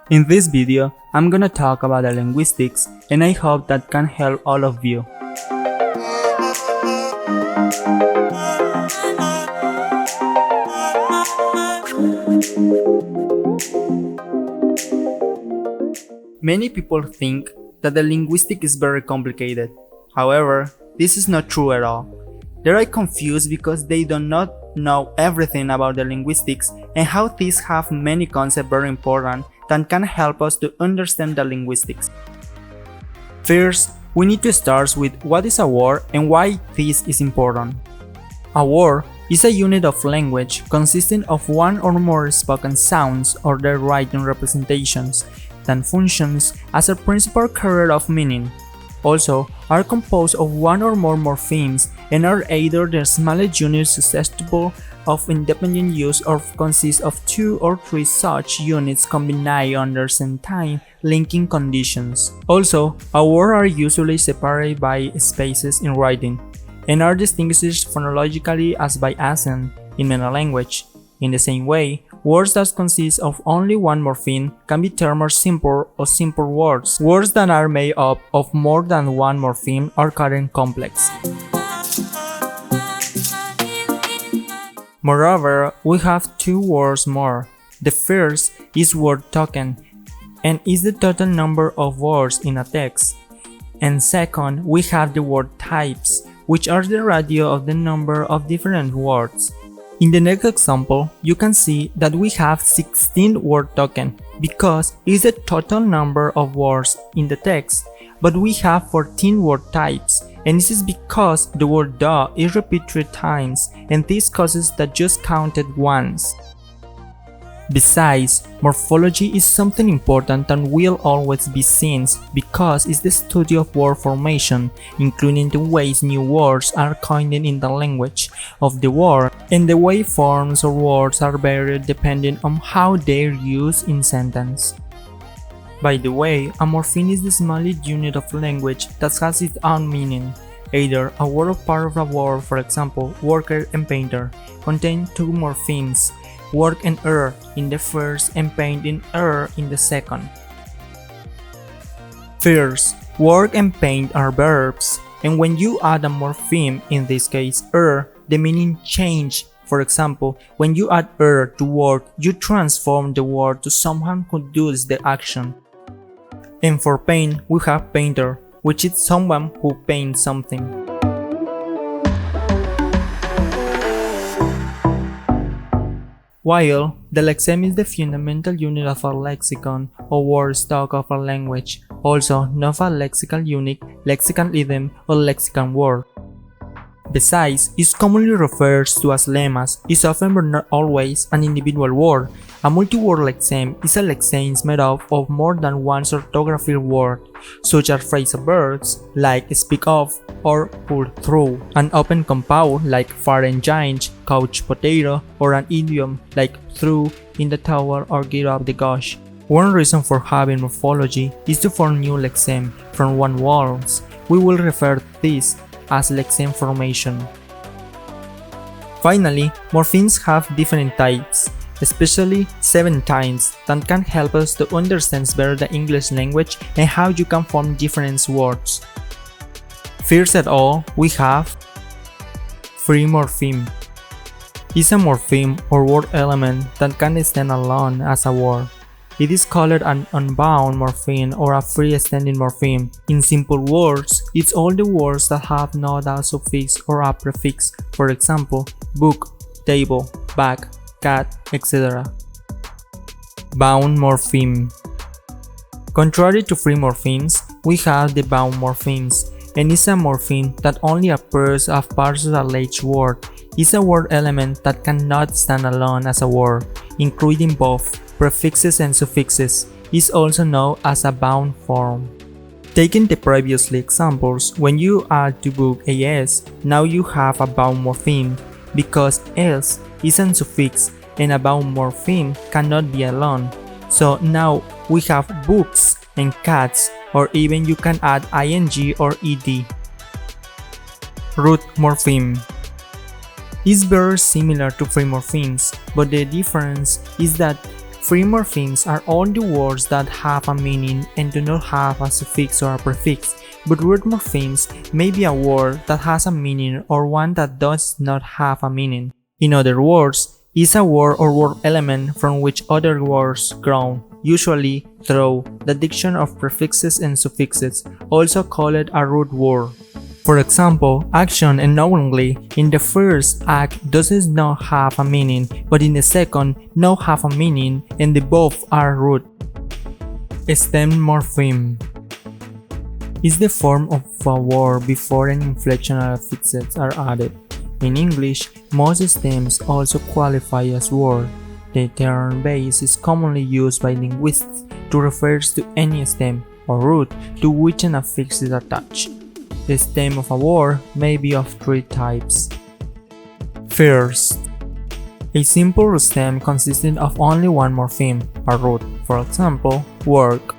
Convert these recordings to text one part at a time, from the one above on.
In this video, I'm gonna talk about the linguistics, and I hope that can help all of you. Many people think that the linguistic is very complicated. However, this is not true at all. They are confused because they do not know everything about the linguistics and how these have many concepts very important that can help us to understand the linguistics. First, we need to start with what is a word and why this is important. A word is a unit of language consisting of one or more spoken sounds or their written representations that functions as a principal carrier of meaning. Also, are composed of one or more morphemes and are either the smallest units susceptible of independent use or consist of 2 or 3 such units combined under certain linking conditions. Also, a word are usually separated by spaces in writing and are distinguished phonologically as by accent in many languages. In the same way, words that consist of only one morpheme can be termed simple or simple words. Words that are made up of more than one morpheme are called complex. Moreover, we have 2 words more. The first is word token, and is the total number of words in a text. And second, we have the word types, which are the ratio of the number of different words. In the next example, you can see that we have 16 word token because it's the total number of words in the text, but we have 14 word types, and this is because the word "the" is repeated 3 times, and this causes that just counted once. Besides, morphology is something important that will always be seen because it's the study of word formation, including the ways new words are coined in the language of the word and the way forms of words are varied depending on how they're used in sentence. By the way, a morpheme is the smallest unit of language that has its own meaning. Either a word or part of a word, for example, worker and painter, contain 2 morphemes, work and er in the first and paint in er in the second. First, work and paint are verbs, and when you add a morpheme, in this case er, the meaning changes. For example, when you add er to work, you transform the word to someone who does the action. And for paint, we have painter, which is someone who paints something. While the lexeme is the fundamental unit of a lexicon or word stock of a language, also known as a lexical unit, lexical item, or lexical word. Besides, it commonly refers to as lemmas, is often but not always an individual word. A multi-word lexeme is a lexeme made up of more than one orthographic word, such as phrasal verbs like speak of or pull through, an open compound like fire engine, couch potato, or an idiom like through in the tower or get off the gosh. One reason for having morphology is to form new lexeme from one words. We will refer to this as lexeme formation. Finally, morphemes have different types, especially 7 types that can help us to understand better the English language and how you can form different words. First of all, we have free morpheme. It's a morpheme or word element that can stand alone as a word. It is called an unbound morpheme or a free-standing morpheme. In simple words, it's all the words that have not a suffix or a prefix, for example, book, table, bag, cat, etc. Bound morpheme. Contrary to free morphemes, we have the bound morphemes, and it's a morpheme that only appears as part of a large word. It's a word element that cannot stand alone as a word, including both prefixes and suffixes. Is also known as a bound form. Taking the previous examples, when you add to book as, now you have a bound morpheme, because as is a suffix and a bound morpheme cannot be alone. So now we have books and cats, or even you can add ing or ed. Root morpheme. Is very similar to free morphemes, but the difference is that Free morphemes are all the words that have a meaning and do not have a suffix or a prefix, but root morphemes may be a word that has a meaning or one that does not have a meaning. In other words, is a word or word element from which other words grow, usually through the addition of prefixes and suffixes, also called a root word. For example, action and knowingly in the first act does not have a meaning, but in the second now have a meaning and the both are root. Stem morpheme is the form of a word before an inflectional affixes are added. In English, most stems also qualify as words. The term base is commonly used by linguists to refer to any stem or root to which an affix is attached. The stem of a word may be of three types. First, a simple stem consisting of only one morpheme, a root, for example, work.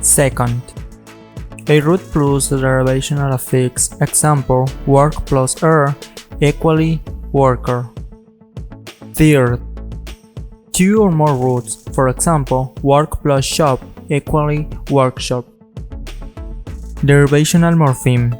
Second, a root plus a derivational affix, example, work plus equally worker. Third, two or more roots, for example, work plus shop equally workshop. Derivational morpheme.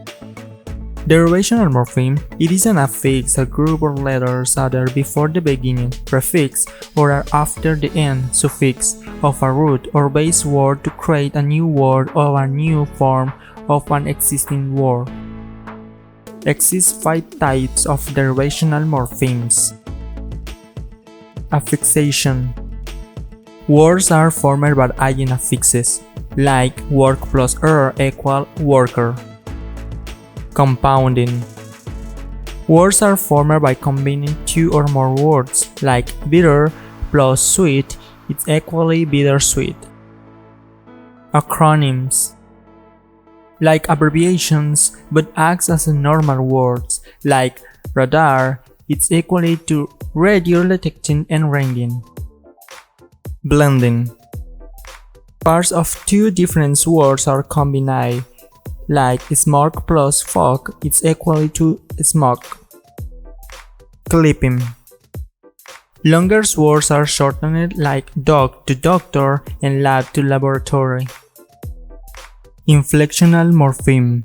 Derivational morpheme, it is an affix, a group of letters added before the beginning, prefix, or after the end, suffix, of a root or base word to create a new word or a new form of an existing word. Exist 5 types of derivational morphemes. Affixation. Words are formed by adding affixes, like work plus equal worker. Compounding. Words are formed by combining two or more words, like bitter plus sweet is equally bittersweet. Acronyms. Like abbreviations but acts as normal words, like radar is equally to radio detecting and ringing. Blending. Parts of two different words are combined, like smoke plus fog is equal to smoke. Clipping. Longer words are shortened, like dog to doctor and lab to laboratory. Inflectional morpheme.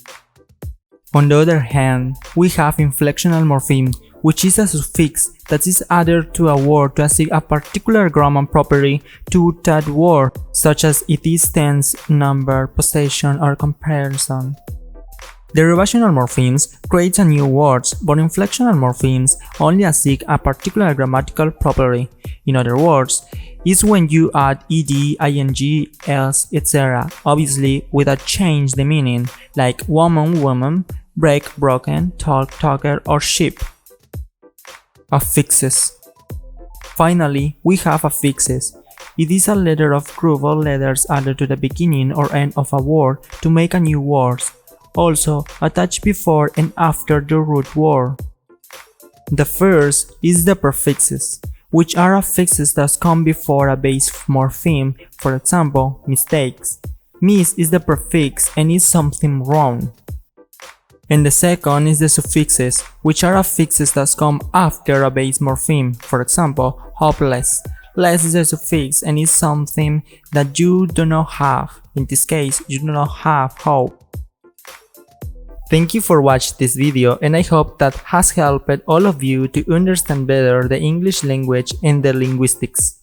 On the other hand, we have inflectional morpheme, which is a suffix that is added to a word to assign a particular grammar property to that word, such as it is tense, number, possession, or comparison. Derivational morphemes create a new words, but inflectional morphemes only assign a particular grammatical property. In other words, is when you add ed, ing, else, etc., obviously without change the meaning, like woman, woman, break, broken, talk, talker, or sheep. Affixes. Finally, we have affixes. It is a letter of group of letters added to the beginning or end of a word to make a new word, also attached before and after the root word. The first is the prefixes, which are affixes that come before a base morpheme, for example, mistakes. Miss is the prefix and is something wrong. And the second is the suffixes, which are affixes that come after a base morpheme, for example, hopeless. Less is a suffix and is something that you do not have. In this case, you do not have hope. Thank you for watching this video, and I hope that has helped all of you to understand better the English language and the linguistics.